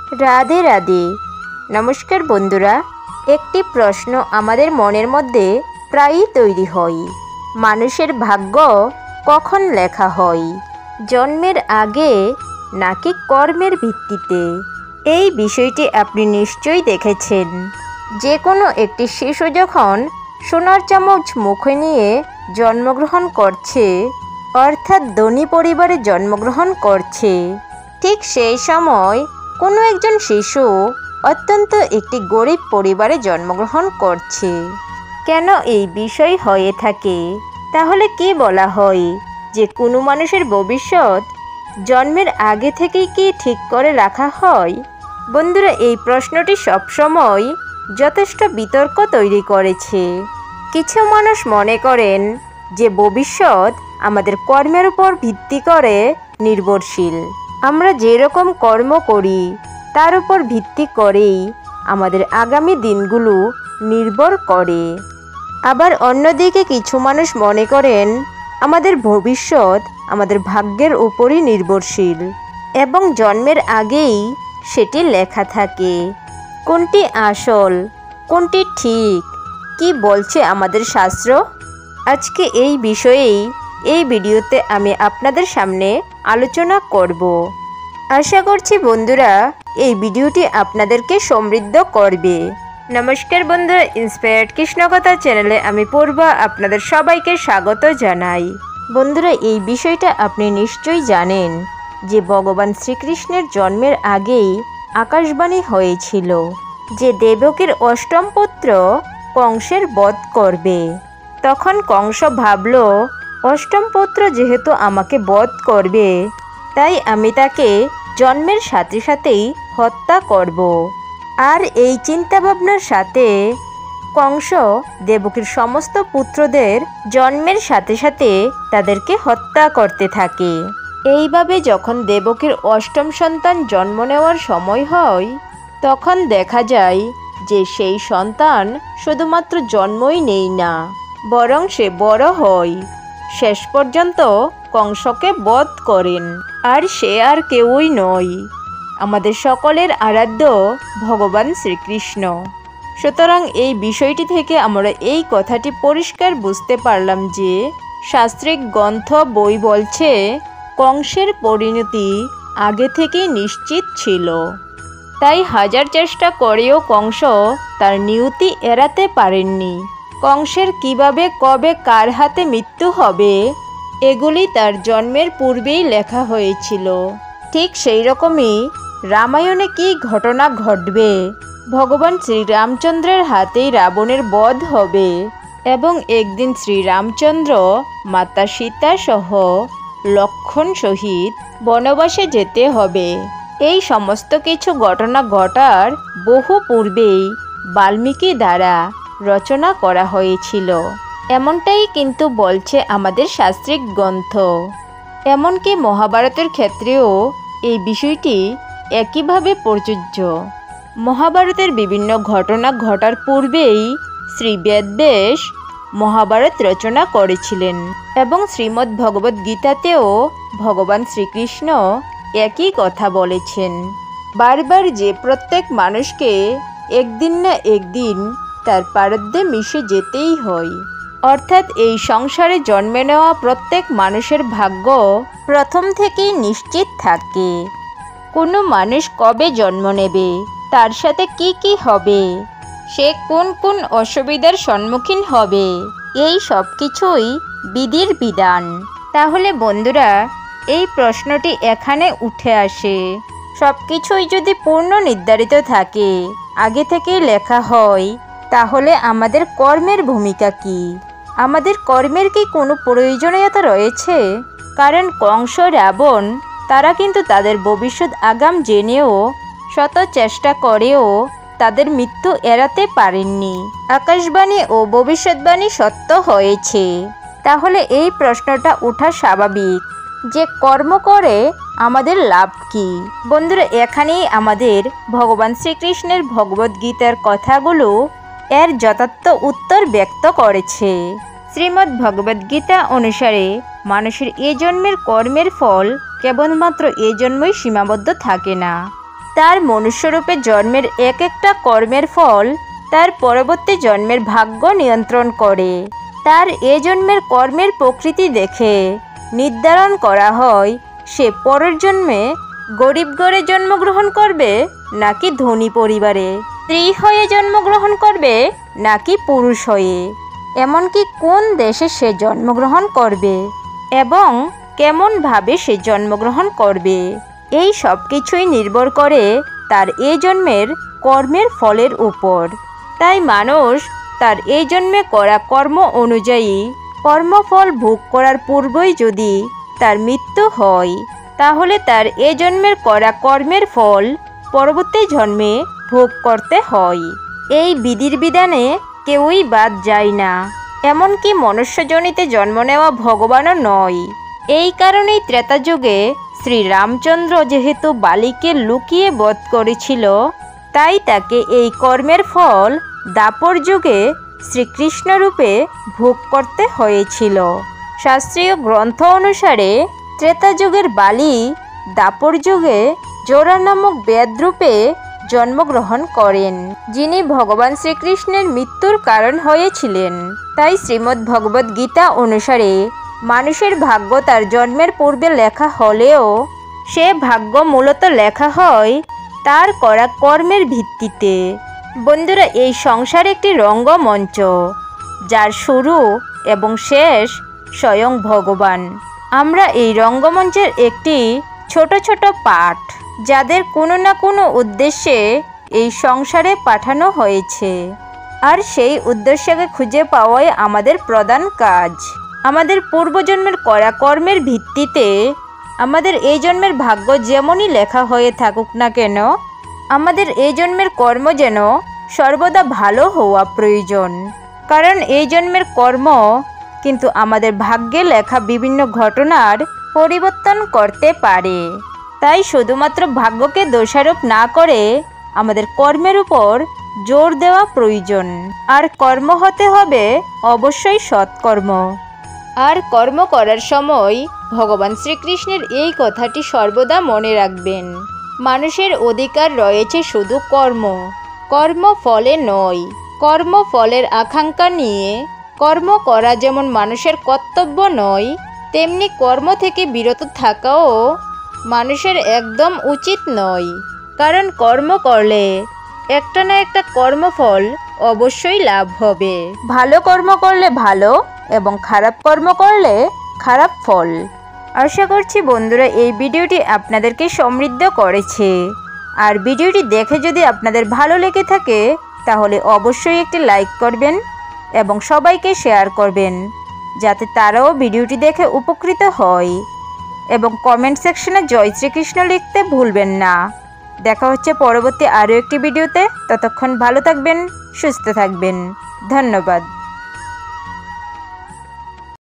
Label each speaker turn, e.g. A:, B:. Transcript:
A: রাধে রাধে। নমস্কার বন্ধুরা, একটি প্রশ্ন আমাদের মনের মধ্যে প্রায়ই তৈরি হয়। মানুষের ভাগ্য কখন লেখা হয়? জন্মের আগে নাকি কর্মের ভিত্তিতে? এই বিষয়টি আপনি নিশ্চয়ই দেখেছেন। যে কোনো একটি শিশু যখন সোনার চামচ মুখে নিয়ে জন্মগ্রহণ করছে, অর্থাৎ ধনী পরিবারে জন্মগ্রহণ করছে, ঠিক সেই সময় কোনো একজন শিশু অত্যন্ত একটি গরিব পরিবারে জন্মগ্রহণ করছে। কেন এই বিষয় হয়ে থাকে? তাহলে কি বলা হয় যে কোনো মানুষের ভবিষ্যৎ জন্মের আগে থেকেই কি ঠিক করে রাখা হয়? বন্ধুরা, এই প্রশ্নটি সবসময় যথেষ্ট বিতর্ক তৈরি করেছে। কিছু মানুষ মনে করেন যে ভবিষ্যৎ আমাদের কর্মের উপর ভিত্তি করে নির্ভরশীল। আমরা যেরকম কর্ম করি তার উপর ভিত্তি করেই আমাদের আগামী দিনগুলো নির্ভর করে। আবার অন্যদিকে কিছু মানুষ মনে করেন আমাদের ভবিষ্যৎ আমাদের ভাগ্যের উপরই নির্ভরশীল এবং জন্মের আগেই সেটি লেখা থাকে। কোনটি আসল, কোনটি ঠিক, কি বলছে আমাদের শাস্ত্র? আজকে এই বিষয়েই এই ভিডিওতে আমি আপনাদের সামনে আলোচনা করব। আশা করছি বন্ধুরা এই ভিডিওটি আপনাদেরকে সমৃদ্ধ করবে। নমস্কার বন্ধুরা, ইন্সপায়ার্ড কৃষ্ণকথা চ্যানেলে আমি পূর্বা আপনাদের সবাইকে স্বাগত জানাই। বন্ধুরা, এই বিষয়টা আপনি নিশ্চয়ই জানেন যে ভগবান শ্রীকৃষ্ণের জন্মের আগেই আকাশবাণী হয়েছিল যে দেবকীর অষ্টম পুত্র কংসের বধ করবে। তখন কংস ভাবল, অষ্টম পুত্র যেহেতু আমাকে বধ করবে, তাই আমি তাকে জন্মের সাথে সাথেই হত্যা করব। আর এই চিন্তাভাবনার সাথে কংস দেবকীর সমস্ত পুত্রদের জন্মের সাথে সাথে তাদেরকে হত্যা করতে থাকে। এইভাবে যখন দেবকীর অষ্টম সন্তান জন্ম নেওয়ার সময় হয়, তখন দেখা যায় যে সেই সন্তান শুধুমাত্র জন্মই নেয় না, বরং সে বড় হয়, শেষ পর্যন্ত কংসকে বধ করেন। আর সে আর কেউই নয়, আমাদের সকলের আরাধ্য ভগবান শ্রীকৃষ্ণ। সুতরাং এই বিষয়টি থেকে আমরা এই কথাটি পরিষ্কার বুঝতে পারলাম যে শাস্ত্রিক গ্রন্থ বই বলছে কংসের পরিণতি আগে থেকেই নিশ্চিত ছিল। তাই হাজার চেষ্টা করেও কংস তার নিয়তি এড়াতে পারেননি। কংসের কিভাবে, কবে, কার হাতে মৃত্যু হবে, এগুলি তার জন্মের পূর্বেই লেখা হয়েছিল। ঠিক সেই রকমই রামায়ণে কি ঘটনা ঘটবে, ভগবান শ্রীরামচন্দ্রের হাতেই রাবণের বধ হবে এবং একদিন শ্রীরামচন্দ্র মাতা সীতা সহ লক্ষ্মণ সহিত বনবাসে যেতে হবে। এই সমস্ত কিছু ঘটনা ঘটার বহু পূর্বেই বাল্মীকি দ্বারা রচনা করা হয়েছিল। এমনটাই কিন্তু বলছে আমাদের শাস্ত্রিক গ্রন্থ। এমনকি মহাভারতের ক্ষেত্রেও এই বিষয়টি একইভাবে প্রযোজ্য। মহাভারতের বিভিন্ন ঘটনা ঘটার পূর্বেই শ্রী বেদব্যাস মহাভারত রচনা করেছিলেন এবং শ্রীমদ্ ভগবদ্ গীতাতেও ভগবান শ্রীকৃষ্ণ একই কথা বলেছেন। বারবার যে প্রত্যেক মানুষকে একদিন না একদিন তার প্রারব্ধে মিশে যেতেই হয়, অর্থাৎ এই সংসারে জন্মে নেওয়া প্রত্যেক মানুষের ভাগ্য প্রথম থেকেই নিশ্চিত থাকে। কোনো মানুষ কবে জন্ম নেবে, তার সাথে কি কি হবে, সে কোন কোন অসুবিধার সম্মুখীন হবে, এই সব কিছুই বিধির বিধান। তাহলে বন্ধুরা, এই প্রশ্নটি এখানে উঠে আসে, সব কিছুই যদি পূর্ণ নির্ধারিত থাকে, আগে থেকেই লেখা হয়, তাহলে আমাদের কর্মের ভূমিকা কি? আমাদের কর্মের কি কোনো প্রয়োজনীয়তা রয়েছে? কারণ কংস, রাবণ তারা কিন্তু তাদের ভবিষ্যৎ আগাম জেনেও শত চেষ্টা করেও তাদের মৃত্যু এড়াতে পারেননি। আকাশবাণী ও ভবিষ্যৎবাণী সত্য হয়েছে। তাহলে এই প্রশ্নটা ওঠা স্বাভাবিক যে কর্ম করে আমাদের লাভ কি? বন্ধুরা, এখানেই আমাদের ভগবান শ্রীকৃষ্ণের ভগবদ্গীতার কথাগুলো এর যথার্থ উত্তর ব্যক্ত করেছে। শ্রীমদ্ ভগবদ্গীতা অনুসারে মানুষের এ জন্মের কর্মের ফল কেবলমাত্র এ জন্মই সীমাবদ্ধ থাকে না, তার মনুষ্যরূপে জন্মের এক একটা কর্মের ফল তার পরবর্তী জন্মের ভাগ্য নিয়ন্ত্রণ করে। তার এ জন্মের কর্মের প্রকৃতি দেখে নির্ধারণ করা হয় সে পরের জন্মে গরিব ঘরে জন্মগ্রহণ করবে নাকি ধনী পরিবারে, স্ত্রী হয়ে জন্মগ্রহণ করবে নাকি পুরুষ হয়ে, এমনকি কোন দেশে সে জন্মগ্রহণ করবে এবং কেমনভাবে সে জন্মগ্রহণ করবে। এই সব কিছুই নির্ভর করে তার এই জন্মের কর্মের ফলের উপর। তাই মানুষ তার এই জন্মে করা কর্ম অনুযায়ী কর্মফল ভোগ করার পূর্বেই যদি তার মৃত্যু হয়, তাহলে তার এ জন্মের করা কর্মের ফল পরবর্তী জন্মে ভোগ করতে হয়। এই বিধির বিধানে কেউই বাদ যায় না, এমনকি মনুষ্যজনিতে জন্ম নেওয়া ভগবানও নয়। এই কারণেই ত্রেতা যুগে শ্রীরামচন্দ্র যেহেতু বালিকে লুকিয়ে বধ করেছিল, তাই তাকে এই কর্মের ফল দ্বাপর যুগে শ্রীকৃষ্ণ রূপে ভোগ করতে হয়েছিল। শাস্ত্রীয় গ্রন্থ অনুসারে ত্রেতা যুগের বালি দ্বাপর যুগে জোড়া নামক বেদরূপে জন্মগ্রহণ করেন, যিনি ভগবান শ্রীকৃষ্ণের মৃত্যুর কারণ হয়েছিলেন। তাই শ্রীমদ্ ভগবদ্ গীতা অনুসারে মানুষের ভাগ্য তার জন্মের পূর্বে লেখা হলেও সে ভাগ্য মূলত লেখা হয় তার করা কর্মের ভিত্তিতে। বন্ধুরা, এই সংসার একটি রঙ্গমঞ্চ, যার শুরু এবং শেষ স্বয়ং ভগবান। আমরা এই রঙ্গমঞ্চের একটি ছোট ছোট পাঠ, যাদের কোনো না কোনো উদ্দেশ্যে এই সংসারে পাঠানো হয়েছে, আর সেই উদ্দেশ্যকে খুঁজে পাওয়াই আমাদের প্রধান কাজ। আমাদের পূর্বজন্মের করা কর্মের ভিত্তিতে আমাদের এই জন্মের ভাগ্য যেমনই লেখা হয়ে থাকুক না কেন, আমাদের এই জন্মের কর্ম যেন সর্বদা ভালো হওয়া প্রয়োজন। কারণ এই জন্মের কর্ম কিন্তু আমাদের ভাগ্যে লেখা বিভিন্ন ঘটনার পরিবর্তন করতে পারে। তাই শুধুমাত্র ভাগ্যকে দোষারোপ না করে আমাদের কর্মের উপর জোর দেওয়া প্রয়োজন। আর কর্ম হতে হবে অবশ্যই সৎকর্ম। আর কর্ম করার সময় ভগবান শ্রীকৃষ্ণের এই কথাটি সর্বদা মনে রাখবেন, মানুষের অধিকার রয়েছে শুধু কর্ম ফলে নয়। কর্মফলের আকাঙ্ক্ষা নিয়ে কর্ম করা যেমন মানুষের কর্তব্য নয়, তেমনি কর্ম থেকে বিরত থাকাও মানুষের একদম উচিত নয়। কারণ কর্ম করলে একটা না একটা কর্মফল অবশ্যই লাভ হবে। ভালো কর্ম করলে ভালো এবং খারাপ কর্ম করলে খারাপ ফল। আশা করছি বন্ধুরা এই ভিডিওটি আপনাদেরকে সমৃদ্ধ করেছে। আর ভিডিওটি দেখে যদি আপনাদের ভালো লেগে থাকে তাহলে অবশ্যই একটি লাইক করবেন এবং সবাইকে শেয়ার করবেন, যাতে তারাও ভিডিওটি দেখে উপকৃত হয়। এবং কমেন্ট সেকশনে জয় শ্রীকৃষ্ণ লিখতে ভুলবেন না। দেখা হচ্ছে পরবর্তী আরও একটি ভিডিওতে। ততক্ষণ ভালো থাকবেন, সুস্থ থাকবেন। ধন্যবাদ।